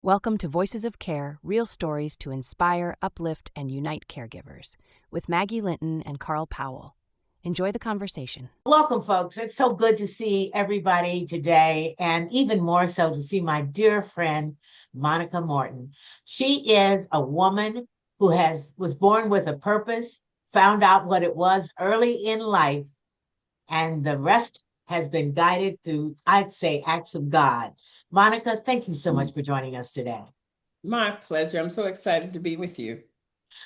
Welcome to Voices of Care, real stories to inspire, uplift, and unite caregivers, with Maggie Linton and Carl Powell. Enjoy the conversation. Welcome, folks. It's so good to see everybody today, and even more so to see my dear friend, Monica Morton. She is a woman who was born with a purpose, found out what it was early in life, and the rest has been guided through, I'd say, acts of God. Monica, thank you so much for joining us today. My pleasure. I'm so excited to be with you.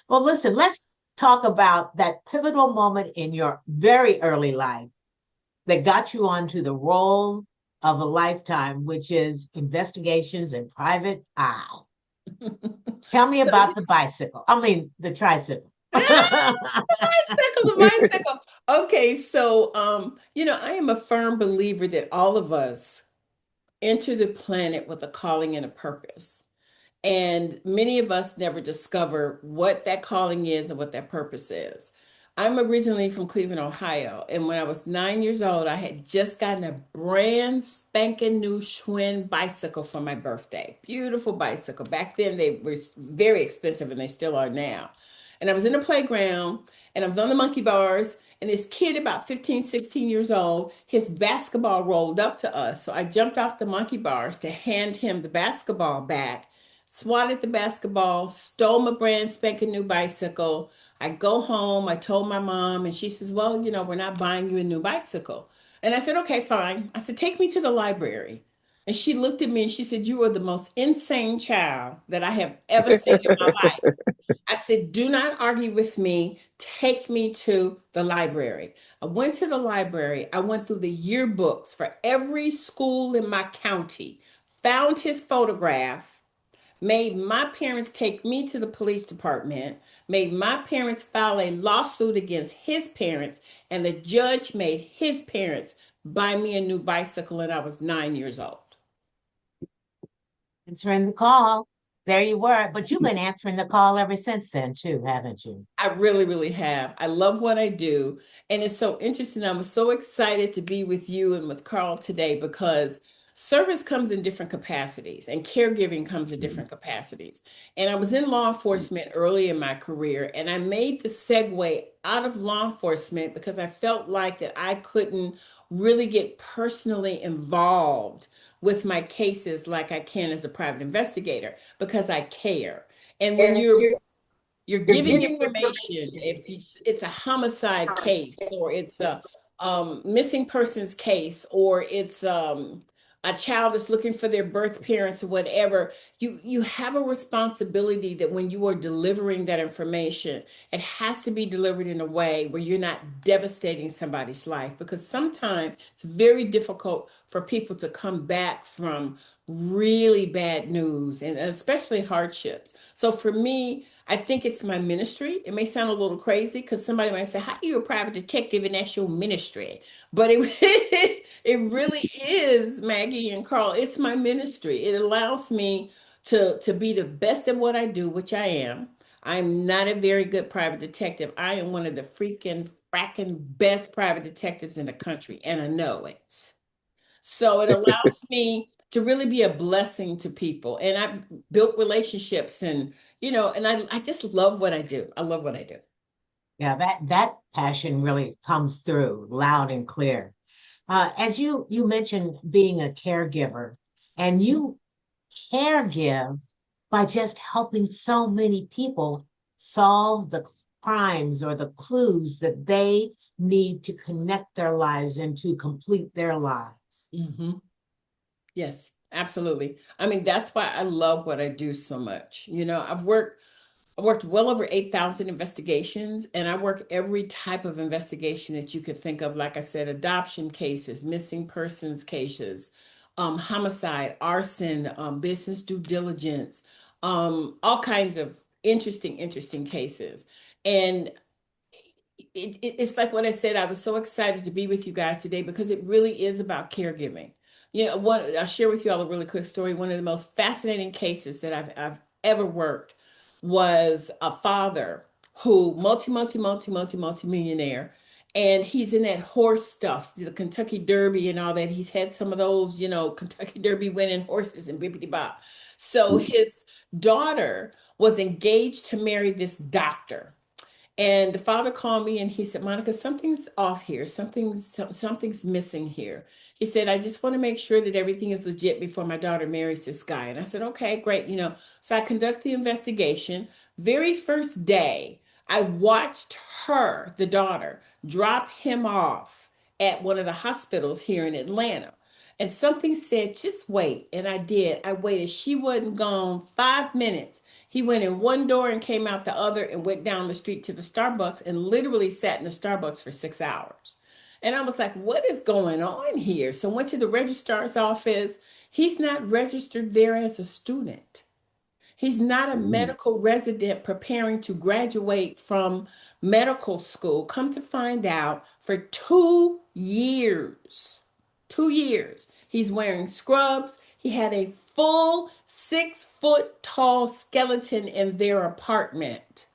Well, listen, let's talk about that pivotal moment in your very early life that got you onto the role of a lifetime, which is investigations in private eye. Tell me So, about the bicycle. I mean, the tricycle. the bicycle. Okay, so I am a firm believer that all of us enter the planet with a calling and a purpose. And many of us never discover what that calling is and what that purpose is. I'm originally from Cleveland, Ohio. And when I was 9 years old, I had just gotten a brand spanking new Schwinn bicycle for my birthday. Beautiful bicycle. Back then, they were very expensive and they still are now. And I was in the playground and I was on the monkey bars. And this kid, about 15, 16 years old, his basketball rolled up to us. So I jumped off the monkey bars to hand him the basketball back, swatted the basketball, stole my brand spanking new bicycle. I go home, I told my mom, and she says, well, we're not buying you a new bicycle. And I said, okay, fine. I said, take me to the library. And she looked at me and she said, you are the most insane child that I have ever seen in my life. I said, do not argue with me. Take me to the library. I went to the library. I went through the yearbooks for every school in my county, found his photograph, made my parents take me to the police department, made my parents file a lawsuit against his parents, and the judge made his parents buy me a new bicycle, and I was 9 years old. Answering the call. There you were. But you've been answering the call ever since then, too, haven't you? I really, really have. I love what I do. And it's so interesting. I'm so excited to be with you and with Carl today because service comes in different capacities and caregiving comes in different capacities. And I was in law enforcement early in my career, and I made the segue out of law enforcement because I felt like that I couldn't really get personally involved with my cases like I can as a private investigator because I care. And when And you're you're giving giving information, if it's a homicide case or it's a missing persons case or it's a child that's looking for their birth parents or whatever, you have a responsibility that when you are delivering that information, it has to be delivered in a way where you're not devastating somebody's life, because sometimes it's very difficult for people to come back from really bad news and especially hardships. So for me, I think it's my ministry. It may sound a little crazy because somebody might say, how are you a private detective and that's your ministry? But it really is, Maggie and Carl. It's my ministry. It allows me to be the best at what I do, which I am. I'm not a very good private detective. I am one of the freaking fracking best private detectives in the country, and I know it. So it allows me to really be a blessing to people. And I've built relationships and I just love what I do. I love what I do. Yeah, that passion really comes through loud and clear. As you mentioned being a caregiver, and you caregive by just helping so many people solve the crimes or the clues that they need to connect their lives and to complete their lives. Mhm. Yes, absolutely. I mean, that's why I love what I do so much. I worked well over 8,000 investigations, and I work every type of investigation that you could think of. Like I said, adoption cases, missing persons cases, homicide, arson, business due diligence, all kinds of interesting cases. And it's like what I said, I was so excited to be with you guys today because it really is about caregiving. I'll share with you all a really quick story. One of the most fascinating cases that I've ever worked was a father who multi millionaire, and he's in that horse stuff, the Kentucky Derby and all that. He's had some of those, Kentucky Derby winning horses and bippity bop. So his daughter was engaged to marry this doctor. And the father called me and he said, Monica, something's off here. Something's missing here. He said, I just want to make sure that everything is legit before my daughter marries this guy. And I said, okay, great. So I conduct the investigation. Very first day, I watched her, the daughter, drop him off at one of the hospitals here in Atlanta. And something said, just wait. And I did. I waited. She wasn't gone 5 minutes. He went in one door and came out the other and went down the street to the Starbucks and literally sat in the Starbucks for 6 hours. And I was like, what is going on here? So I went to the registrar's office. He's not registered there as a student. He's not a medical resident preparing to graduate from medical school. Come to find out, for 2 years, 2 years, he's wearing scrubs. He had a full 6 foot tall skeleton in their apartment.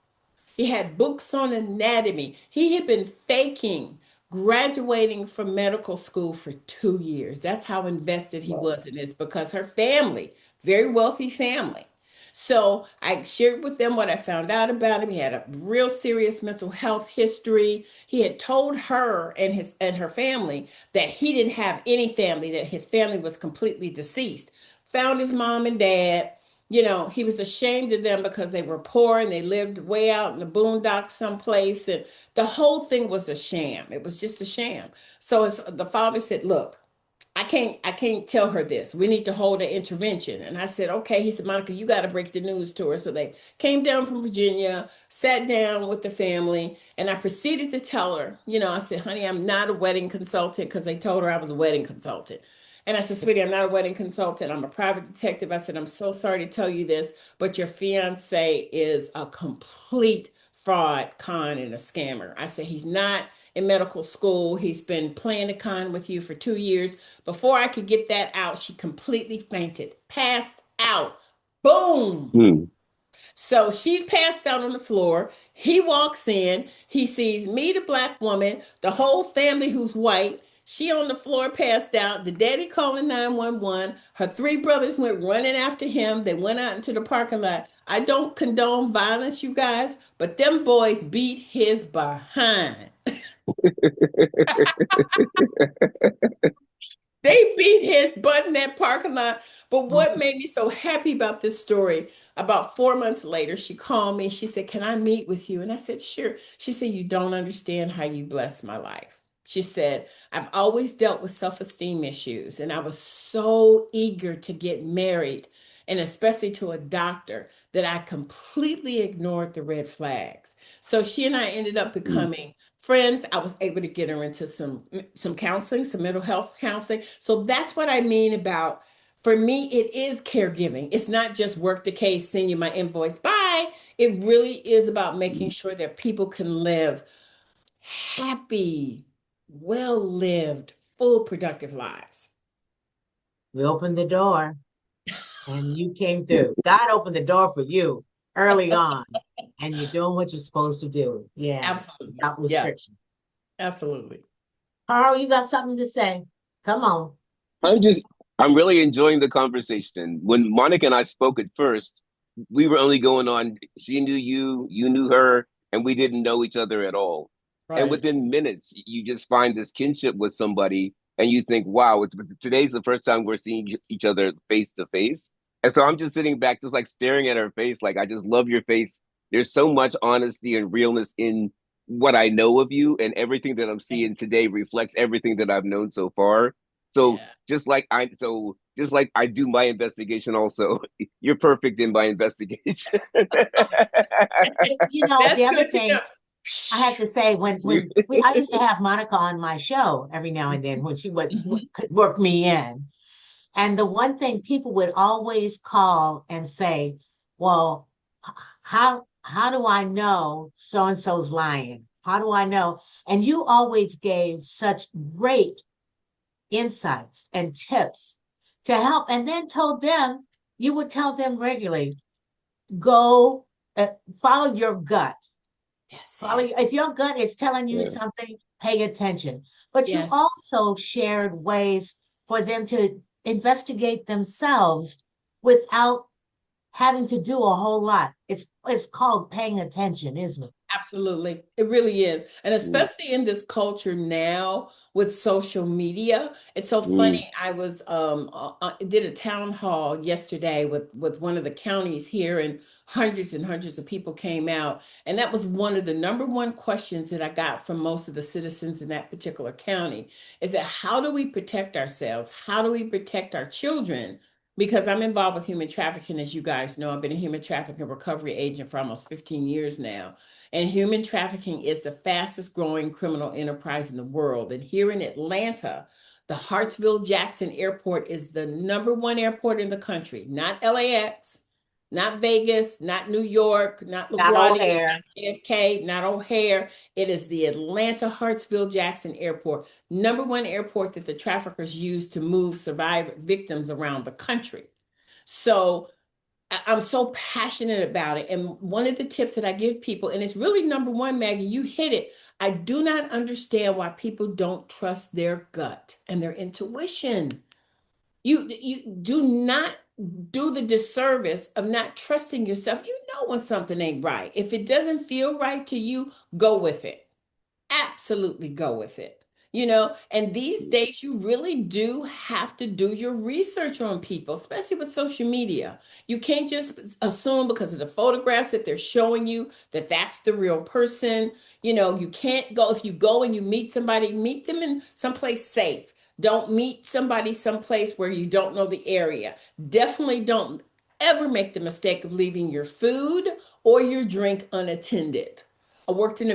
He had books on anatomy. He had been faking graduating from medical school for 2 years. That's how invested he was in this, because her family, very wealthy family. So I shared with them what I found out about him. He had a real serious mental health history. He had told her and her family that he didn't have any family, that his family was completely deceased. Found his mom and dad. He was ashamed of them because they were poor and they lived way out in the boondocks someplace. And the whole thing was a sham. It was just a sham. So the father said, look, I can't tell her this. We need to hold an intervention. And I said, okay. He said, Monica, you got to break the news to her. So they came down from Virginia, sat down with the family, and I proceeded to tell her, I said, honey, I'm not a wedding consultant, because they told her I was a wedding consultant. And I said, sweetie, I'm not a wedding consultant. I'm a private detective. I said, I'm so sorry to tell you this, but your fiance is a complete fraud, con, and a scammer. I said, he's not in medical school. He's been playing the con with you for 2 years. Before I could get that out, she completely fainted, passed out. Boom. So she's passed out on the floor. He walks in. He sees me, the black woman, the whole family who's white. She on the floor, passed out. The daddy calling 911. Her three brothers went running after him. They went out into the parking lot. I don't condone violence, you guys, but them boys beat his behind. They beat his butt in that parking lot. But what made me so happy about this story, about 4 months later, she called me. She said, can I meet with you? And I said, sure. She said, you don't understand how you blessed my life. She said, I've always dealt with self-esteem issues, and I was so eager to get married, and especially to a doctor, that I completely ignored the red flags. So she and I ended up becoming friends. I was able to get her into some counseling, some mental health counseling. So that's what I mean about, for me, it is caregiving. It's not just work the case, send you my invoice, bye. It really is about making sure that people can live happy, well-lived, full, productive lives. We opened the door and you came through. God opened the door for you early on, and you're doing what you're supposed to do. Yeah. Absolutely. Without restriction. Yeah, absolutely. Carl, you got something to say? Come on. I'm just, I'm really enjoying the conversation. When Monica and I spoke at first, we were only going on, she knew you, you knew her, and we didn't know each other at all. And Right. within minutes, you just find this kinship with somebody, and you think, wow, today's the first time we're seeing each other face to face. And so I'm just sitting back, just like staring at her face, like, I just love your face. There's so much honesty and realness in what I know of you, and everything that I'm seeing today reflects everything that I've known so far. So Yeah. just like I do my investigation also, you're perfect in my investigation. The That's other good to know. thing I have to say, I used to have Monica on my show every now and then when she could work me in. And the one thing people would always call and say, well, how do I know so and so's lying? How do I know? And you always gave such great insights and tips to help, and then you would tell them regularly, go follow your gut. Yes. Follow, if your gut is telling you Yeah. something, pay attention. But you Yes. also shared ways for them to investigate themselves without having to do a whole lot. It's called paying attention, isn't it? Absolutely. It really is. And Mm, especially in this culture now with social media. It's so mm, funny. I was did a town hall yesterday with one of the counties here, and hundreds of people came out. And that was one of the number one questions that I got from most of the citizens in that particular county is that how do we protect ourselves? How do we protect our children? Because I'm involved with human trafficking, as you guys know. I've been a human trafficking recovery agent for almost 15 years now. And human trafficking is the fastest growing criminal enterprise in the world. And here in Atlanta, the Hartsfield Jackson Airport is the number one airport in the country, not LAX, not Vegas, not New York, not Not LaGuardia, not O'Hare. JFK, not O'Hare. It is the Atlanta Hartsfield Jackson Airport, number one airport that the traffickers use to move survivor victims around the country. So I'm so passionate about it. And one of the tips that I give people, and it's really number one, Maggie, you hit it. I do not understand why people don't trust their gut and their intuition. You do not do the disservice of not trusting yourself. You know when something ain't right. If it doesn't feel right to you, go with it, absolutely go with it. And these days you really do have to do your research on people, especially with social media. You can't just assume because of the photographs that they're showing you that that's the real person. You can't go, if you go and you meet somebody, meet them in someplace safe. Don't meet somebody someplace where you don't know the area. Definitely don't ever make the mistake of leaving your food or your drink unattended. I worked an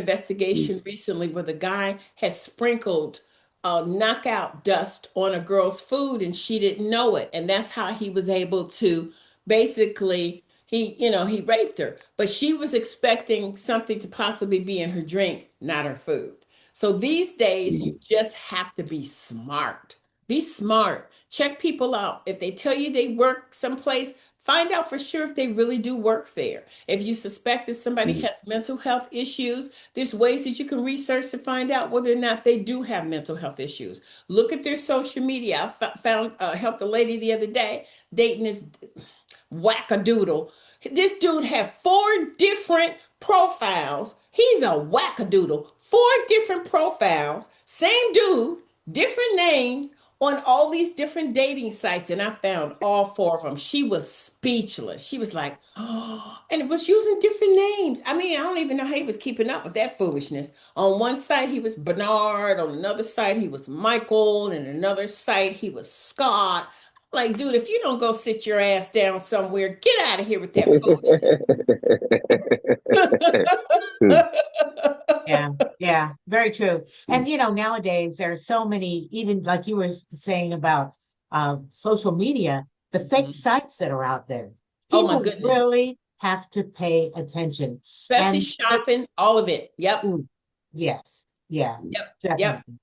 mm, investigation recently where the guy had sprinkled knockout dust on a girl's food and she didn't know it. And that's how he was able to basically, he raped her. But she was expecting something to possibly be in her drink, not her food. So these days, you mm, just have to be smart. Be smart. Check people out. If they tell you they work someplace, find out for sure if they really do work there. If you suspect that somebody mm, has mental health issues, there's ways that you can research to find out whether or not they do have mental health issues. Look at their social media. Found helped a lady the other day dating this wackadoodle. This dude had four different profiles. He's a wackadoodle. Four different profiles. Same dude, different names on all these different dating sites. And I found all four of them. She was speechless. She was like, oh, and it was using different names. I mean, I don't even know how he was keeping up with that foolishness. On one site, he was Bernard. On another site, he was Michael. And another site, he was Scott. Like, dude, if you don't go sit your ass down somewhere, get out of here with that foolishness. mm, Yeah, yeah, very true. And nowadays there are so many, even like you were saying about social media, the fake Mhm. sites that are out there. Oh my People goodness. really have to pay attention. Especially And shopping, all of it. Yep. ooh, yes, yeah, Yep. Yep. definitely.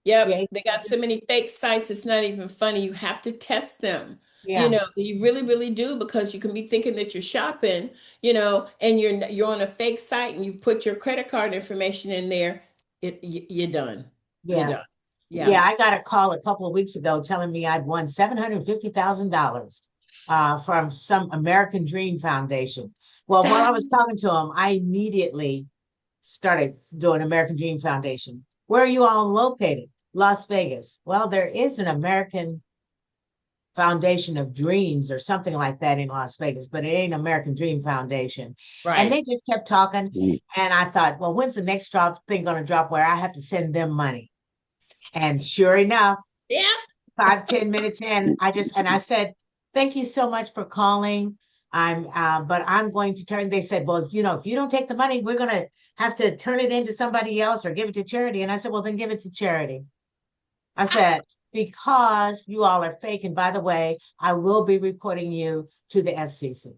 Yep. Yeah, They got so just many fake sites, it's not even funny. You have to test them. yeah, You really, really do because you can be thinking that you're shopping, and you're on a fake site and you put your credit card information in there. You're done. You're yeah. done. Yeah. Yeah, I got a call a couple of weeks ago telling me I'd won $750,000 from some American Dream Foundation. Well, while I was talking to him, I immediately started doing American Dream Foundation. Where are you all located? Las Vegas. Well, there is an American Foundation of Dreams or something like that in Las Vegas, but it ain't American Dream Foundation. And they Right. just kept talking. mm. And I thought, well, when's the next thing going to drop where I have to send them money? And sure enough, Yeah. 5, 10 minutes in, I said, thank you so much for calling. But I'm going to turn, they said, well, if you don't take the money, we're going to have to turn it into somebody else or give it to charity. And I said, well, then give it to charity. I said, because you all are fake. And by the way, I will be reporting you to the FCC,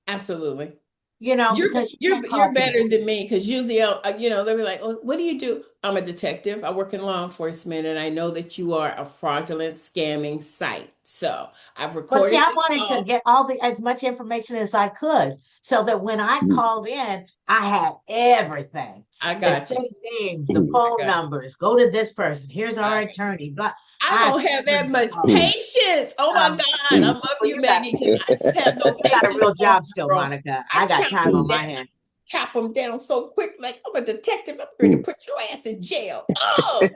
Absolutely. because you You're can't call better people. than me because usually, they'll be like, "Oh, what do you do?" I'm a detective. I work in law enforcement, and I know that you are a fraudulent scamming site. So I've But see, recorded I this wanted to call. get as much information as I could so that when I called in, I had everything. I The got you. fake names, the Mhm. I phone got numbers, go to this person. Here's our I attorney. But I I don't have that much Mhm. patience. Oh my God. I Mhm. love well, you, Maggie, because I just have no you got a patience real for 'em, job still, girl. Monica. I I got chop time them on Mhm. my down, hands. chop them down so quick, like I'm a detective. I'm ready to Mhm. put your ass in jail. Oh,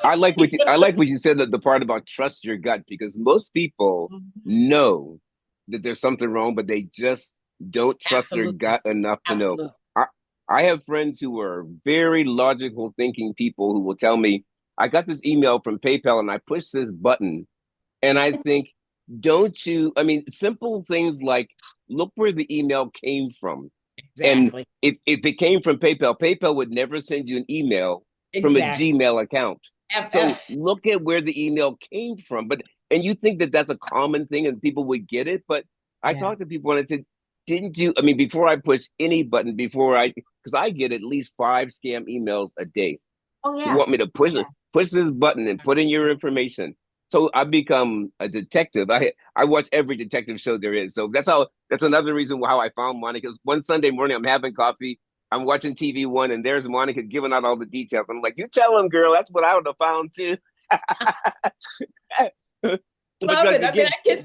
I like what you said, that the part about trust your gut, because most people Mhm. know that there's something wrong, but they just don't trust their absolutely. gut enough to know. Absolutely. I I have friends who are very logical thinking people who will tell me, I got this email from PayPal and I pushed this button, and I think, don't you? I mean, simple things like look where the email came from. And Exactly. if it came from PayPal, PayPal would never send you an email from a Exactly. Gmail account. Ab- ab- So look at where the email came from. But and you think that that's a common thing and people would get it, but I Yeah. talked to people and I said, didn't you? I mean, before I push any button, because I get at least 5 scam emails a day. Oh, You yeah. want me to Oh, yeah. push this button and put in your information. So I become a detective. I watch every detective show there is. So that's another reason how I found Monica. One Sunday morning, I'm having coffee, I'm watching TV One, and there's Monica giving out all the details. I'm like, you tell him, girl. That's what I would have found too. Love Because it. you I mean, get I get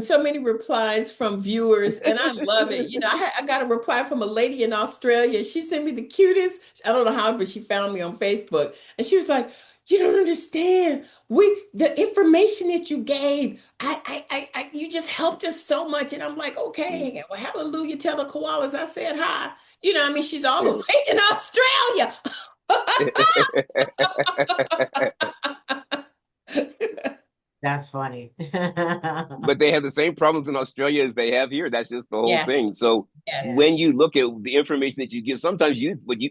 so many replies from viewers, and I love it. I got a reply from a lady in Australia. She sent me the cutest. I don't know how, but she found me on Facebook, and she was like, "You don't understand. The information that you gave, you just helped us so much." And I'm like, "Okay, well, hallelujah. Tell the koalas I said hi." I mean, she's all the way in Australia. That's funny. but they have the same problems in Australia as they have here. That's just the whole Yes, thing. So Yeah. yes. when you look at the information that you give, sometimes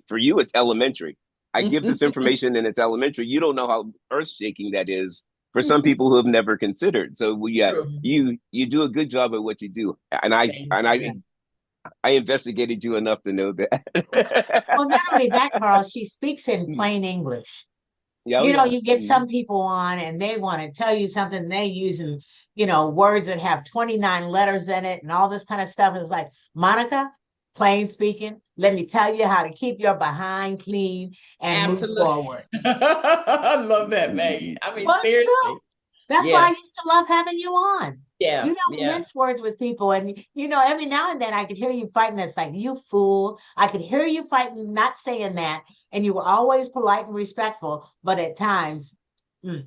for you it's elementary. I give this information and it's elementary. You don't know how earth shaking that is for some people who have never considered. So yeah, True. Mhm. you do a good job at what you do, and Thank Yeah. I investigated you enough to know Well, not only that, that. Carl, she speaks in plain English. Yeah, oh yeah. You get Mhm. some people on and they want to tell you something, they using, words that have 29 letters in it and all this kind of stuff. It's like, Monica, plain speaking, let me tell you how to keep your behind clean and move Absolutely. forward. I love that, Maggie. I mean, Well, it's true. seriously. That's why I Yeah, used to love having you on. yeah, You don't yeah. mince words with people. And, every now and then I could hear you fighting. It's like, you fool. I could hear you fighting, not saying that. And you were always polite and respectful. But at times, mm,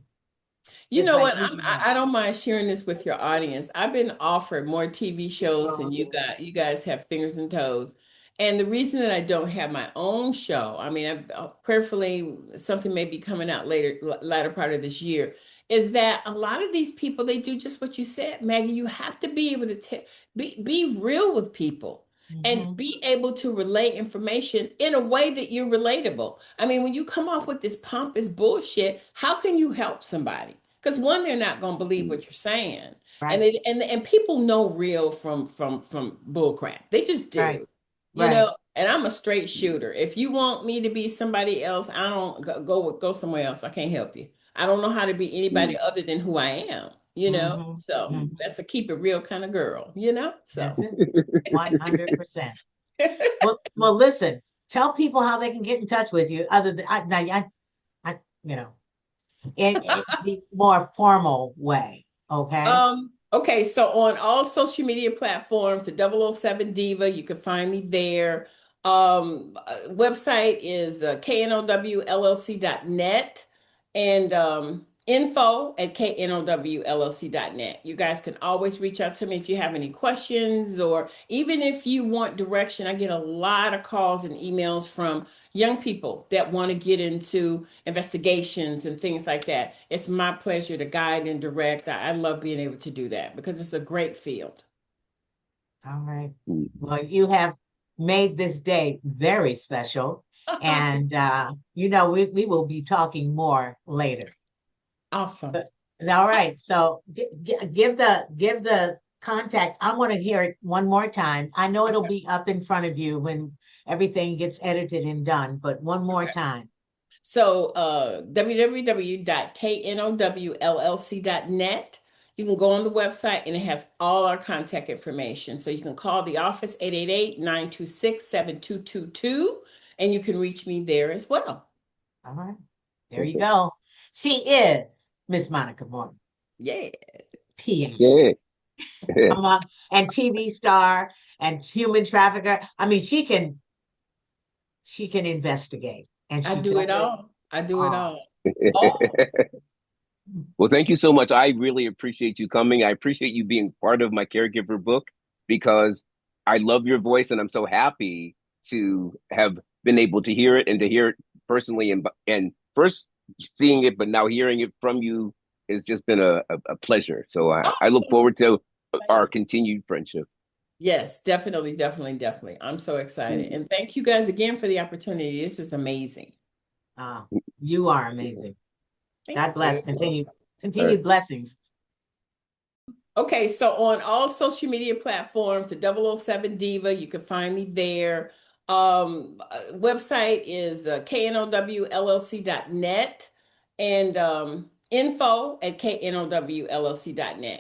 You it's know like what? using that. I don't mind sharing this with your audience. I've been offered more TV shows than Oh, you guys have fingers and toes. And the reason that I don't have my own show, I mean, prayerfully something may be coming out latter part of this year, is that a lot of these people they do just what you said, Maggie. You have to be able to be real with people and mhm. be able to relay information in a way that you're relatable. I mean, when you come off with this pompous bullshit, how can you help somebody? Because one, they're not going to believe what you're saying, and Right, and people know real from bull crap. They just right, do, right. And I'm a straight shooter. If you want me to be somebody else, I don't go somewhere else. I can't help you. I don't know how to be anybody other than who I am. Hmm. So Hmm. that's a keep it real kind of girl. That's So it. 100%. Well, listen, tell people how they can get in touch with you other than, I you know, in the more formal way. Okay. Okay, so on all social media platforms, the 007 Diva, you can find me there. Website is knowllc.net and info at knowllc.net. You guys can always reach out to me if you have any questions or even if you want direction. I get a lot of calls and emails from young people that want to get into investigations and things like that. It's my pleasure to guide and direct. I love being able to do that because it's a great field. All right. Well, you have made this day very special. And, we will be talking more later. Awesome. All right. So give the contact. I want to hear it one more time. I know it'll Okay. be up in front of you when everything gets edited and done, but one more Okay. time. So www.knowllc.net. You can go on the website and it has all our contact information. So you can call the office 888-926-7222 and you can reach me there as well. All right. There you go. She is Miss Monica Morton, Yeah. PM, Yeah. and TV star and human trafficker. I mean, she can investigate, and I she do it does it all. I do it all. all. All. Well, thank you so much. I really appreciate you coming. I appreciate you being part of my caregiver book because I love your voice and I'm so happy to have been able to hear it and to hear it personally and first seeing it, but now hearing it from you has just been a pleasure. So I look forward to our continued friendship. Yes, definitely, definitely, definitely. I'm so excited. And thank you guys again for the opportunity. This is amazing. Oh, you are amazing. Thank God bless. you. All right. Continued blessings. Okay, so on all social media platforms, the 007 Diva, you can find me there. Website is knowllc.net and info@knowllc.net.